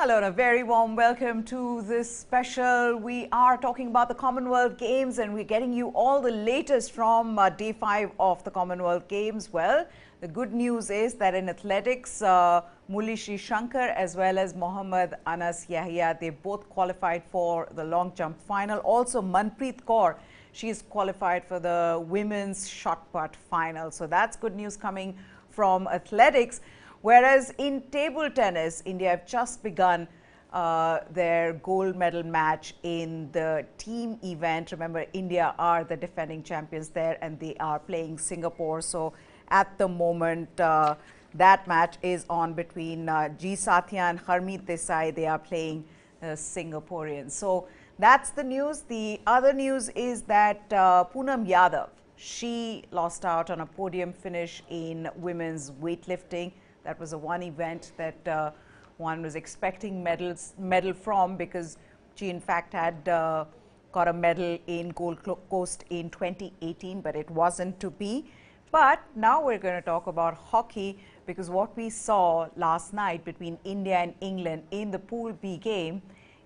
Hello and a very warm welcome to this special. We are talking about the Commonwealth Games and we're getting you all the latest from day 5 of the Commonwealth Games. Well, the good news is that in athletics, Mulishi Shankar as well as Mohammad Anas Yahya, they both qualified for the long jump final. Also, Manpreet Kaur, she is qualified for the women's shot put final. So that's good news coming from athletics. Whereas in table tennis, India have just begun their gold medal match in the team event. Remember, India are the defending champions there and they are playing Singapore. So at the moment, that match is on between G. Satya and Harmeet Desai. They are playing Singaporeans. So that's the news. The other news is that Poonam Yadav, she lost out on a podium finish in women's weightlifting. That was the one event that one was expecting medal from, because she in fact had got a medal in Gold Coast in 2018, but it wasn't to be. But now we're going to talk about hockey, because what we saw last night between India and England in the Pool B game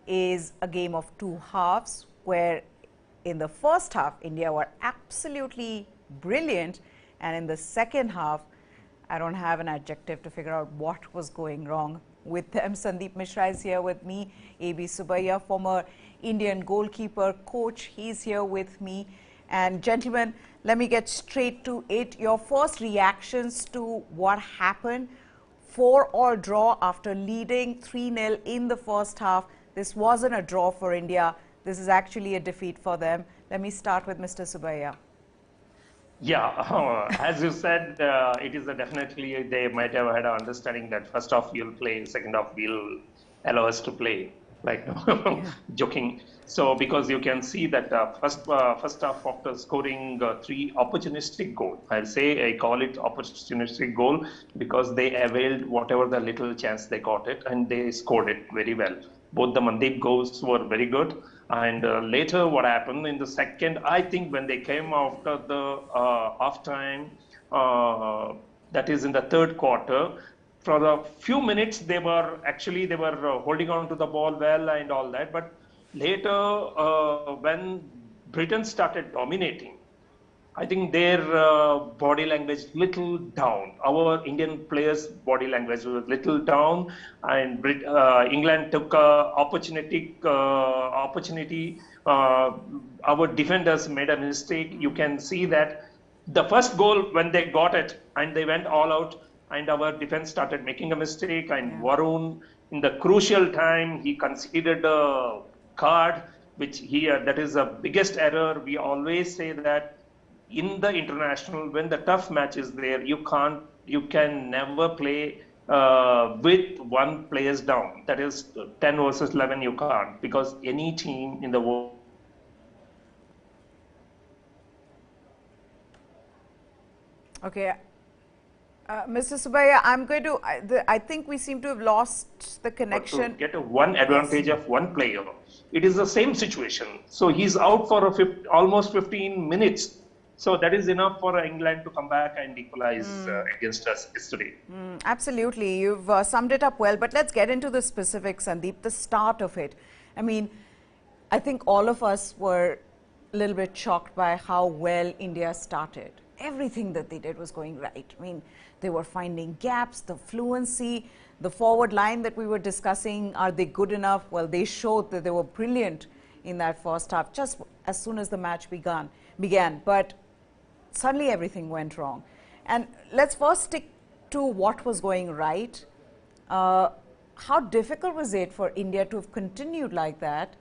is a game of two halves, where in the first half India were absolutely brilliant, and in the second half I don't have an adjective to figure out what was going wrong with them. Sundeep Misra is here with me. AB Subbaiah, former Indian goalkeeper coach, he's here with me. And gentlemen, let me get straight to it. Your first reactions to what happened. 4-all draw after leading 3-0 in the first half. This wasn't a draw for India. This is actually a defeat for them. Let me start with Mr. Subbaiah. Yeah, as you said, it is definitely, they might have had an understanding that first half you'll play, second half we'll allow us to play, like joking. So because you can see that first half after scoring 3 opportunistic goals, I call it opportunistic goal because they availed whatever the little chance they got it and they scored it very well. Both the Mandeep goals were very good. And later what happened in the second, I think when they came after the half-time, that is in the third quarter, for a few minutes they were holding on to the ball well and all that. But later when Britain started dominating, I think their body language little down. Our Indian players' body language was little down, and England took opportunity. Our defenders made a mistake. You can see that the first goal when they got it and they went all out, and our defense started making a mistake. And Varun, in the crucial time, he conceded a card, which that is the biggest error. We always say that in the international, when the tough match is there, you can never play with one players down. That is 10 versus 11, you can't, because any team in the world. Okay. Mr. Subbaiah, I'm going to, I think we seem to have lost the connection. To get one advantage of one player, it is the same situation. So he's out for almost 15 minutes. So that is enough for England to come back and equalize against us yesterday. Absolutely. You've summed it up well. But let's get into the specifics, Sundeep, the start of it. I mean, I think all of us were a little bit shocked by how well India started. Everything that they did was going right. I mean, they were finding gaps, the fluency, the forward line that we were discussing. Are they good enough? Well, they showed that they were brilliant in that first half, just as soon as the match began. But suddenly everything went wrong. And let's first stick to what was going right. How difficult was it for India to have continued like that,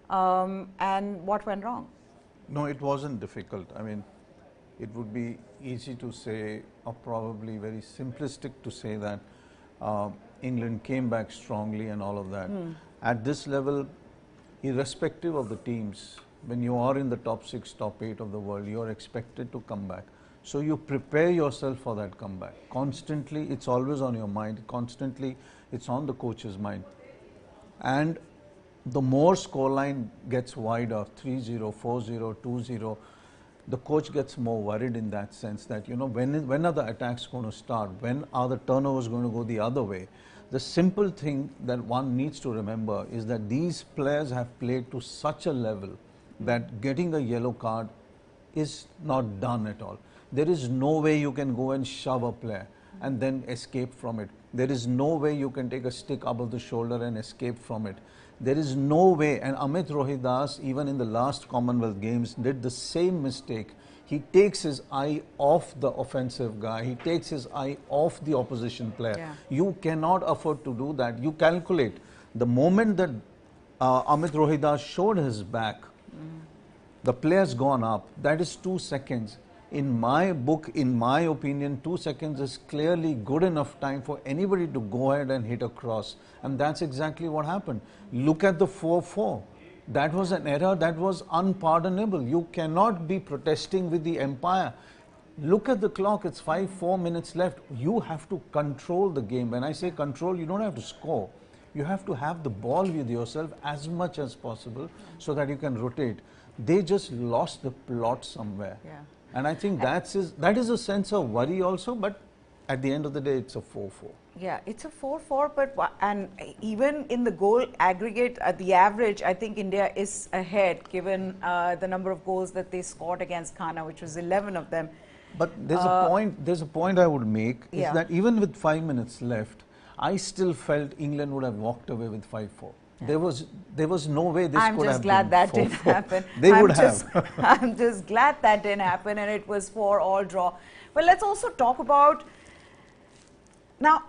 and what went wrong? No, it wasn't difficult. I mean, it would be easy to say, or probably very simplistic to say that England came back strongly and all of that. At this level, irrespective of the teams, when you are in the top 6, top 8 of the world, you are expected to come back. So you prepare yourself for that comeback. Constantly, it's always on your mind. Constantly, it's on the coach's mind. And the more scoreline gets wider, 3-0, 4-0, 2-0, the coach gets more worried in that sense that, you know, when are the attacks going to start? When are the turnovers going to go the other way? The simple thing that one needs to remember is that these players have played to such a level that getting a yellow card is not done at all. There is no way you can go and shove a player and then escape from it. There is no way you can take a stick above the shoulder and escape from it. There is no way, and Amit Rohidas, even in the last Commonwealth Games, did the same mistake. He takes his eye off the offensive guy. He takes his eye off the opposition player. Yeah. You cannot afford to do that. You calculate the moment that Amit Rohidas showed his back, the player's gone up. That is 2 seconds. In my book, in my opinion, 2 seconds is clearly good enough time for anybody to go ahead and hit a cross. And that's exactly what happened. Look at the 4-4. That was an error that was unpardonable. You cannot be protesting with the umpire. Look at the clock, it's 4 minutes left. You have to control the game. When I say control, you don't have to score. You have to have the ball with yourself as much as possible so that you can rotate. They just lost the plot somewhere. Yeah. And I think that is a sense of worry also, but at the end of the day, it's a 4-4. Yeah, it's a 4-4, but and even in the goal aggregate, at the average, I think India is ahead given the number of goals that they scored against Ghana, which was 11 of them. But there's a point. There's a point I would make is Yeah. that even with 5 minutes left, I still felt England would have walked away with 5-4. There was no way this I'm could just have glad been that 4-4. didn't happen. They would have. I'm just glad that didn't happen, and it was 4-all draw. But let's also talk about now.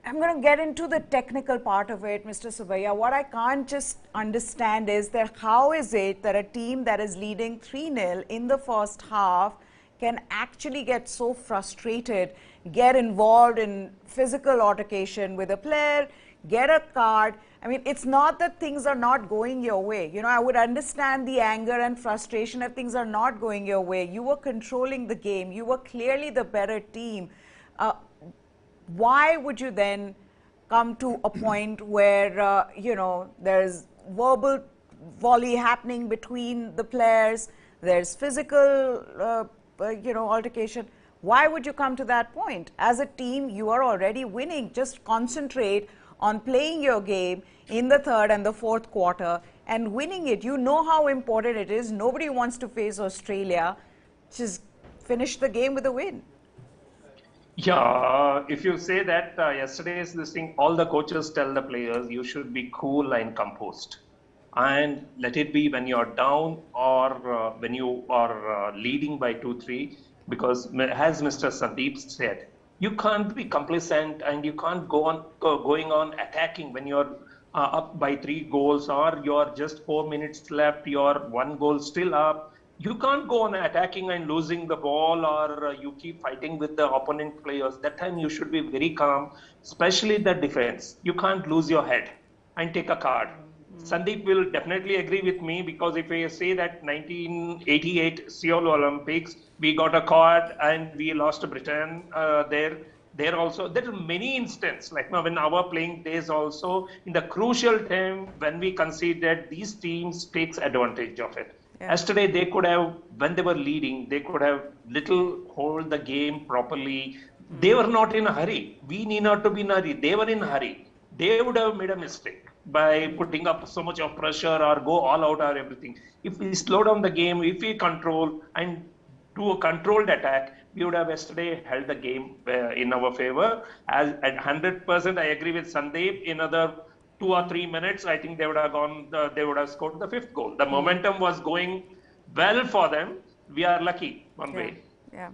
I'm going to get into the technical part of it, Mr. Subbaiah. What I can't just understand is that how is it that a team that is leading 3-0 in the first half can actually get so frustrated, get involved in physical altercation with a player, get a card. I mean, it's not that things are not going your way. You know, I would understand the anger and frustration if things are not going your way. You were controlling the game. You were clearly the better team. Why would you then come to a point where, you know, there's verbal volley happening between the players, there's physical, you know, altercation? Why would you come to that point? As a team, you are already winning. Just concentrate on playing your game in the third and the fourth quarter and winning it. You know how important it is. Nobody wants to face Australia. Just finish the game with a win. Yeah, if you say that yesterday's this thing, all the coaches tell the players you should be cool and composed, and let it be when you're down or when you are leading by 2-3. Because as Mr. Sundeep said, you can't be complacent and you can't going on attacking when you're up by 3 goals or you're just 4 minutes left, you're 1 goal still up. You can't go on attacking and losing the ball, or you keep fighting with the opponent players. That time you should be very calm, especially the defense. You can't lose your head and take a card. Sandeep will definitely agree with me, because if I say that 1988 Seoul Olympics, we got a card and we lost to Britain there also. There are many instances, like now when our playing days also, in the crucial time when we conceded, these teams takes advantage of it. Yeah. Yesterday, they could have, when they were leading, they could have little hold the game properly. They were not in a hurry. We need not to be in a hurry. They were in a hurry. They would have made a mistake by putting up so much of pressure or go all out or everything. If we slow down the game, if we control and do a controlled attack, we would have yesterday held the game in our favor. As at 100%, I agree with Sundeep. In another 2 or 3 minutes, I think they would have gone. They would have scored the 5th goal. The momentum was going well for them. We are lucky one way. Yeah,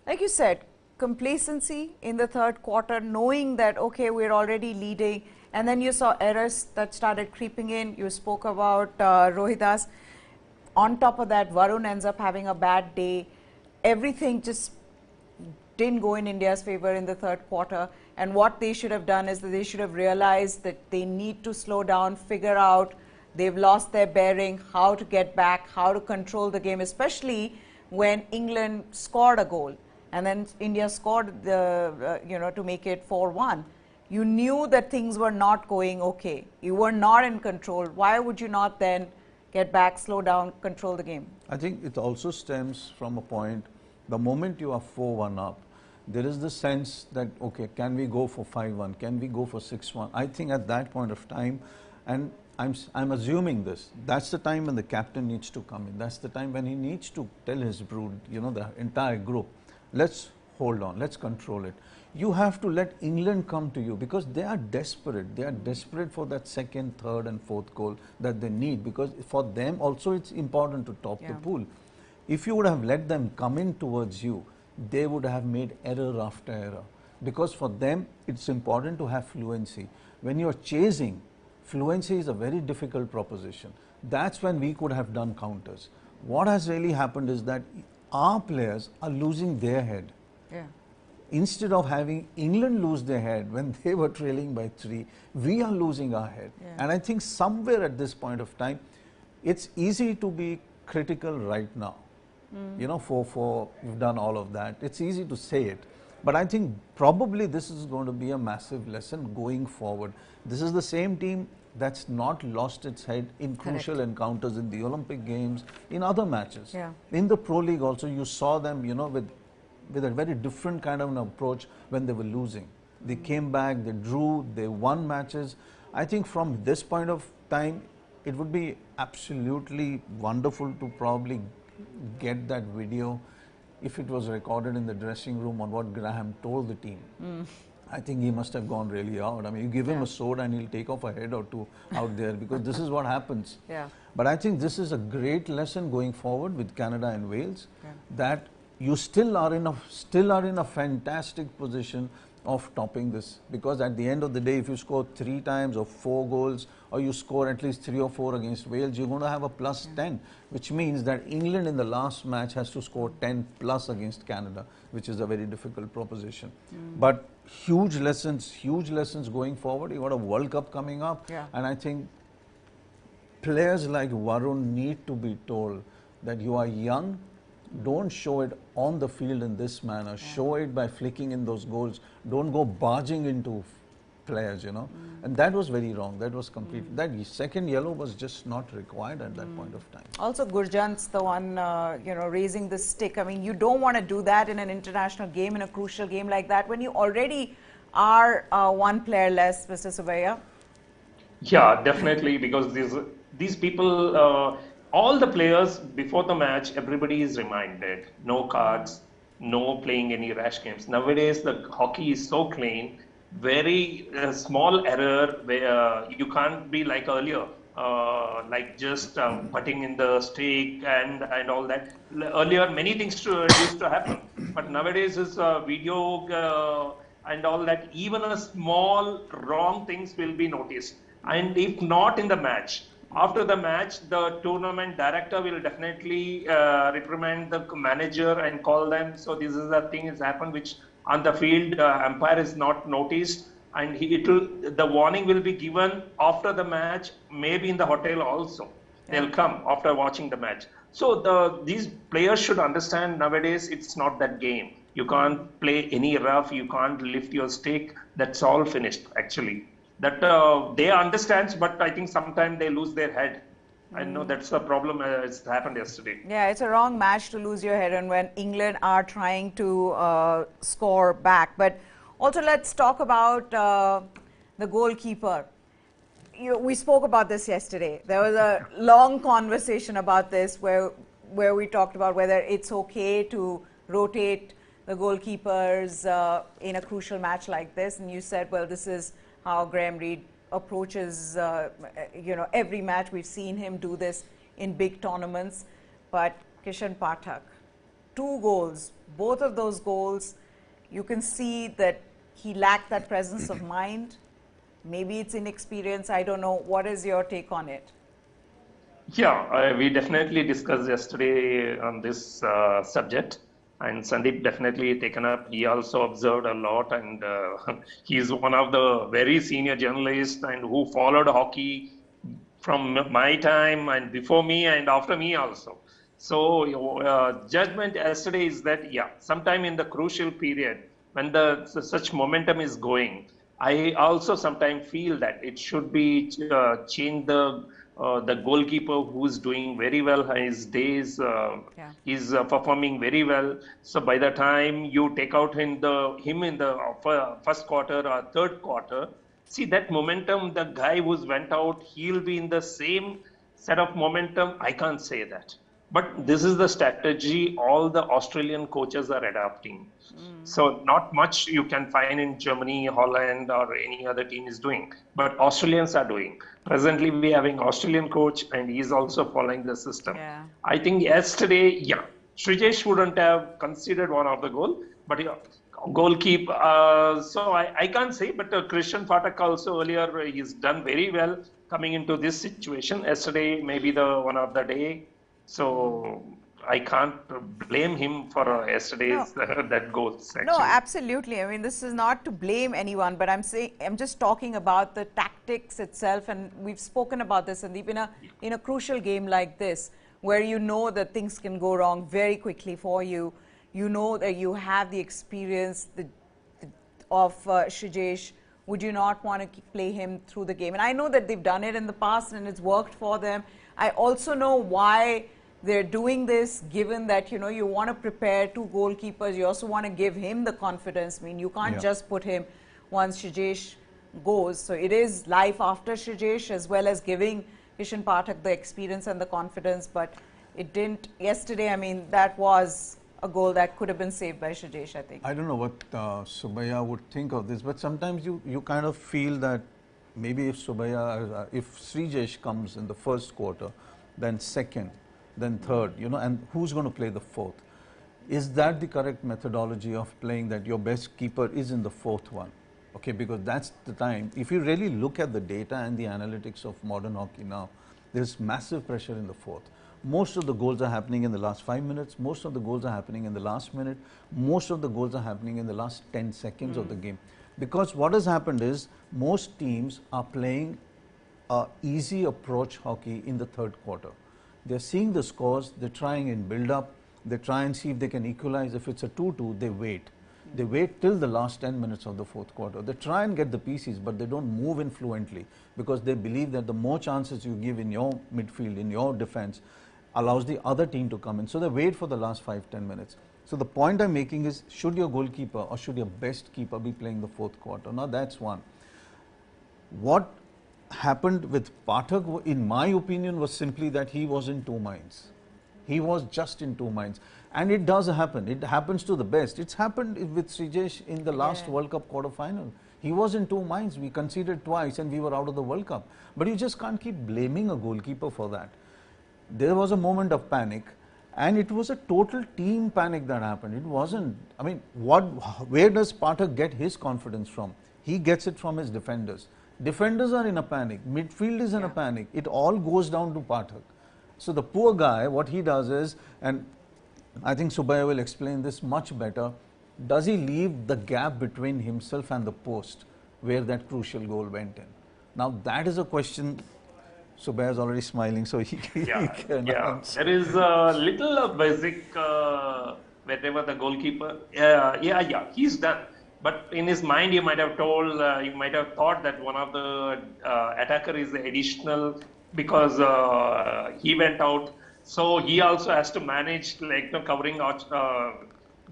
like you said, complacency in the third quarter, knowing that okay, we're already leading, and then you saw errors that started creeping in. You spoke about Rohidas. On top of that, Varun ends up having a bad day. Everything just didn't go in India's favor in the third quarter. And what they should have done is that they should have realized that they need to slow down, figure out they've lost their bearing, how to get back, how to control the game, especially when England scored a goal. And then India scored the, to make it 4-1. You knew that things were not going okay. You were not in control. Why would you not then get back, slow down, control the game? I think it also stems from a point, the moment you are 4-1 up, there is the sense that, okay, can we go for 5-1? Can we go for 6-1? I think at that point of time, and I'm assuming this, that's the time when the captain needs to come in. That's the time when he needs to tell his brood, you know, the entire group, let's hold on, let's control it. You have to let England come to you, because they are desperate. They are desperate for that second, third and fourth goal that they need, because for them also it's important to top the pool. If you would have let them come in towards you, they would have made error after error, because for them it's important to have fluency. When you are chasing, fluency is a very difficult proposition. That's when we could have done counters. What has really happened is that our players are losing their head. Instead of having England lose their head when they were trailing by 3, we are losing our head. And I think somewhere at this point of time, it's easy to be critical right now. You know, for we've done all of that. It's easy to say it. But I think probably this is going to be a massive lesson going forward. This is the same team that's not lost its head in crucial encounters in the Olympic Games, in other matches. In the Pro League also, you saw them, you know, with a very different kind of an approach when they were losing. They came back, they drew, they won matches. I think from this point of time, it would be absolutely wonderful to probably get that video, if it was recorded in the dressing room, on what Graham told the team. I think he must have gone really out. I mean, you give him a sword and he'll take off a head or two out there, because this is what happens. But I think this is a great lesson going forward with Canada and Wales, that you still are in a fantastic position of topping this, because at the end of the day, if you score 3 times or 4 goals, or you score at least 3 or 4 against Wales, you're going to have a plus 10, which means that England in the last match has to score 10 plus against Canada, which is a very difficult proposition. But huge lessons going forward. You got a World Cup coming up, and I think players like Varun need to be told that you are young. Don't show it on the field in this manner. Show it by flicking in those goals. Don't go barging into players, you know. And that was very wrong. That was complete. That second yellow was just not required at that point of time. Also, Gurjant's the one, you know, raising the stick. I mean, you don't want to do that in an international game, in a crucial game like that, when you already are 1 player less, Mr. Subbaiah. Yeah, definitely, because these people, all the players before the match, everybody is reminded, no cards, no playing any rash games. Nowadays, the hockey is so clean, very small error, where you can't be like earlier, like just putting in the stick and all that. Earlier, many things used to happen, but nowadays is video and all that. Even a small wrong things will be noticed, and if not in the match, after the match, the tournament director will definitely reprimand the manager and call them. So this is the thing that's happened, which on the field umpire is not noticed, and the warning will be given after the match, maybe in the hotel also. They'll come after watching the match. So these players should understand nowadays it's not that game. You can't play any rough, you can't lift your stick. That's all finished actually. That they understand, but I think sometimes they lose their head. I know that's the problem. It's happened yesterday. Yeah, it's a wrong match to lose your head on when England are trying to score back. But also, let's talk about the goalkeeper. We spoke about this yesterday. There was a long conversation about this where we talked about whether it's okay to rotate the goalkeepers in a crucial match like this. And you said, well, this is how Graham Reid approaches, you know, every match. We've seen him do this in big tournaments. But Kishan Pathak, 2 goals, both of those goals, you can see that he lacked that presence of mind. Maybe it's inexperience. I don't know. What is your take on it? Yeah, we definitely discussed yesterday on this subject. And Sundeep definitely taken up. He also observed a lot, and he's one of the very senior journalists and who followed hockey from my time and before me and after me also. So judgment yesterday is that, yeah, sometime in the crucial period when such momentum is going, I also sometimes feel that it should be change the goalkeeper who's doing very well his days. He's performing very well. So by the time you take out him in the first quarter or third quarter, see that momentum. The guy who's went out, he'll be in the same set of momentum. I can't say that. But this is the strategy all the Australian coaches are adapting. So not much you can find in Germany, Holland, or any other team is doing. But Australians are doing. Presently, we having Australian coach, and he's also following the system. I think yesterday, Srijesh wouldn't have considered one of the goal, but goalkeeper. So I can't say, but Christian Patak also earlier he's done very well coming into this situation. Yesterday, maybe the one of the day. So I can't blame him for yesterday's that goals. Actually. No, absolutely. I mean, this is not to blame anyone, but I'm just talking about the tactics itself, and we've spoken about this, Sundeep, in a crucial game like this, where you know that things can go wrong very quickly for you. You know that you have the experience of Srijesh. Would you not want to play him through the game? And I know that they've done it in the past and it's worked for them. I also know why they're doing this, given that, you know, you want to prepare two goalkeepers. You also want to give him the confidence. I mean, you can't just put him once Srijesh goes. So it is life after Srijesh, as well as giving Kishan Pathak the experience and the confidence. But it didn't yesterday. I mean, that was a goal that could have been saved by Srijesh, I think. I don't know what Subbaiah would think of this, but sometimes you kind of feel that maybe if if Srijesh comes in the first quarter, then second, then third, you know, and who's going to play the fourth? Is that the correct methodology of playing, that your best keeper is in the fourth one? Okay, because that's the time. If you really look at the data and the analytics of modern hockey now, there's massive pressure in the fourth. Most of the goals are happening in the last 5 minutes. Most of the goals are happening in the last minute. Most of the goals are happening in the last 10 seconds of the game. Because what has happened is most teams are playing easy approach hockey in the third quarter. They're seeing the scores, they're trying in build-up, they try and see if they can equalize. If it's a 2-2, they wait. They wait till the last 10 minutes of the fourth quarter. They try and get the pieces, but they don't move in fluently because they believe that the more chances you give in your midfield, in your defense, allows the other team to come in. So they wait for the last 5-10 minutes. So the point I'm making is, should your goalkeeper or should your best keeper be playing the fourth quarter? Now that's one. What happened with Pathak, in my opinion, was simply that he was in two minds. He was just in two minds. And it does happen. It happens to the best. It's happened with Srijesh in the last World Cup quarter-final. He was in two minds. We conceded twice and we were out of the World Cup. But you just can't keep blaming a goalkeeper for that. There was a moment of panic, and it was a total team panic that happened. It wasn't, I mean, where does Pathak get his confidence from? He gets it from his defenders. Defenders are in a panic. Midfield is in a panic. It all goes down to Pathak. So the poor guy, what he does is, and I think Subbaiah will explain this much better, does he leave the gap between himself and the post where that crucial goal went in? Now that is a question. Subbaiah is already smiling, so he can answer. There is a little basic wherever the goalkeeper, he's done. But in his mind, you might have thought that one of the attacker is additional because he went out. So he also has to manage, like, you know, covering out,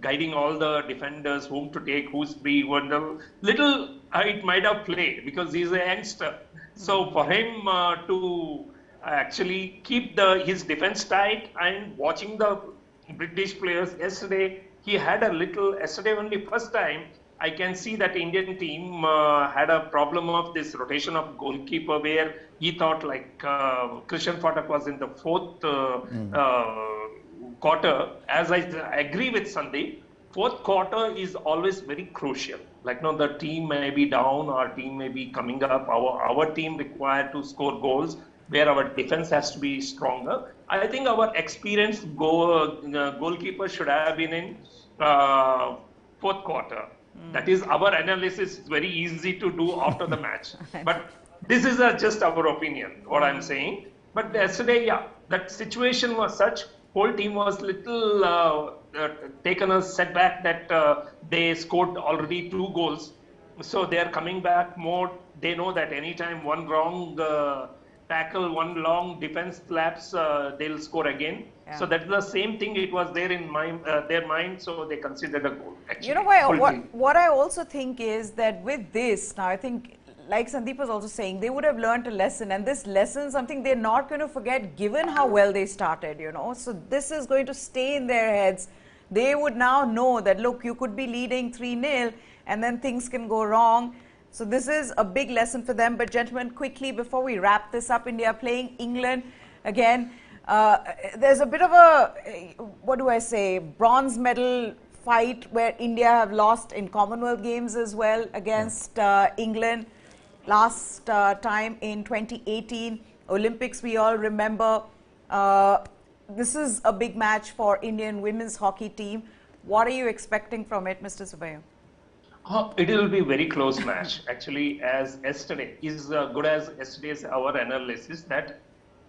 guiding all the defenders, whom to take, who's free. It might have played because he's a youngster. So for him to actually keep his defense tight and watching the British players yesterday, yesterday only first time I can see that Indian team had a problem of this rotation of goalkeeper where he thought like Kishan Pathak was in the fourth quarter. As I agree with Sundeep, fourth quarter is always very crucial. Like, no, the team may be down, our team may be coming up, our team required to score goals where our defense has to be stronger. I think our experienced goalkeeper should have been in fourth quarter. That is our analysis, very easy to do after the match. But this is just our opinion, what I'm saying. But yesterday, that situation was such, whole team was little taken a setback that they scored already 2 goals. So they are coming back more. They know that anytime one wrong tackle, one long defense lapse, they'll score again. Yeah. So that's the same thing. It was there in their mind, so they considered a goal. Actually, You know, what I also think is that with this, now I think, like Sundeep was also saying, they would have learned a lesson, and this lesson, something they're not going to forget given how well they started, you know. So this is going to stay in their heads. They would now know that, look, you could be leading 3-0 and then things can go wrong. So this is a big lesson for them. But gentlemen, quickly before we wrap this up, India playing England again. There's a bit of a, what do I say, bronze medal fight where India have lost in Commonwealth Games as well against England. Last time in 2018 Olympics, we all remember. This is a big match for Indian women's hockey team. What are you expecting from it, Mr. Subbaiah? It will be a very close match. Actually, as yesterday is good as yesterday's our analysis that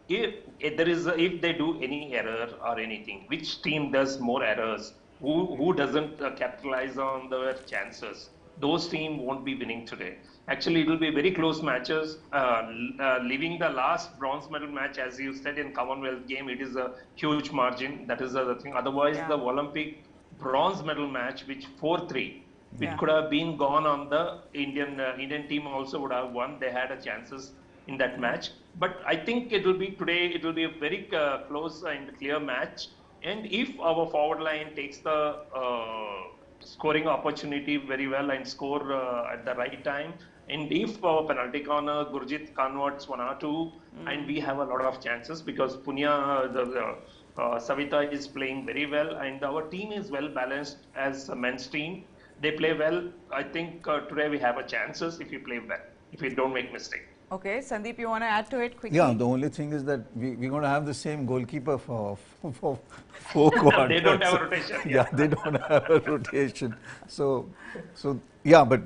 if they do any error or anything, which team does more errors, who doesn't capitalize on their chances, those teams won't be winning today. Actually, it will be very close matches. Leaving the last bronze medal match, as you said, in Commonwealth game, it is a huge margin. That is the thing. Otherwise, the Olympic bronze medal match, which 4-3, it could have been gone on the Indian team also would have won. They had a chances in that match. But I think it will be today. It will be a very close and clear match. And if our forward line takes the scoring opportunity very well and score at the right time, and if our penalty corner Gurjit converts 1 or 2, and we have a lot of chances because Punya, Savita is playing very well, and our team is well balanced as a men's team. They play well. I think today we have a chances if we play well, if we don't make mistake. Okay, Sundeep, you want to add to it quickly? Yeah, the only thing is that we're going to have the same goalkeeper for 4 quarters. They don't have a rotation. Yeah, they don't have a rotation. So yeah, but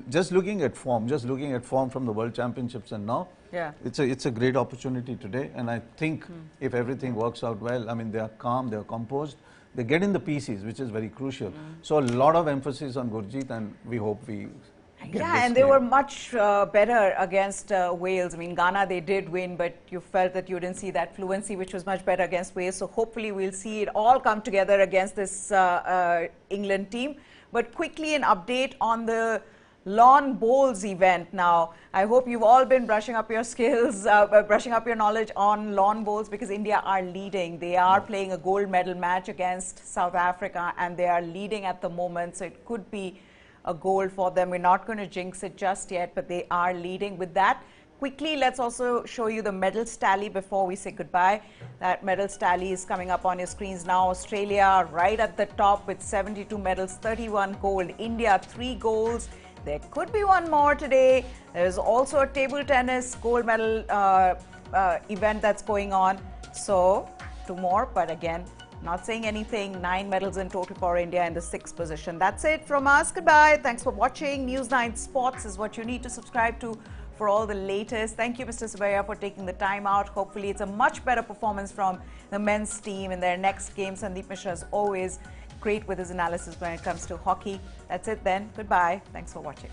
just looking at form from the World Championships and now, it's a great opportunity today. And I think if everything works out well, I mean, they are calm, they are composed, they get in the pieces, which is very crucial. So a lot of emphasis on Gurjit, and we hope we and they were much better against Wales. I mean, Ghana, they did win, but you felt that you didn't see that fluency, which was much better against Wales. So hopefully we'll see it all come together against this England team. But quickly an update on the lawn bowls event now. I hope you've all been brushing up your skills, brushing up your knowledge on lawn bowls, because India are leading. They are playing a gold medal match against South Africa and they are leading at the moment. So it could be a goal for them. We're not going to jinx it just yet, but they are leading. With that, quickly, let's also show you the medals tally before we say goodbye. That medals tally is coming up on your screens now. Australia right at the top with 72 medals, 31 gold. India 3 golds. There could be one more today. There's also a table tennis gold medal event that's going on. So 2 more, but again, not saying anything. 9 medals in total for India in the 6th position. That's it from us. Goodbye. Thanks for watching. News9 Sports is what you need to subscribe to for all the latest. Thank you, Mr. Subbaiah, for taking the time out. Hopefully, it's a much better performance from the men's team in their next game. Sundeep Misra is always great with his analysis when it comes to hockey. That's it then. Goodbye. Thanks for watching.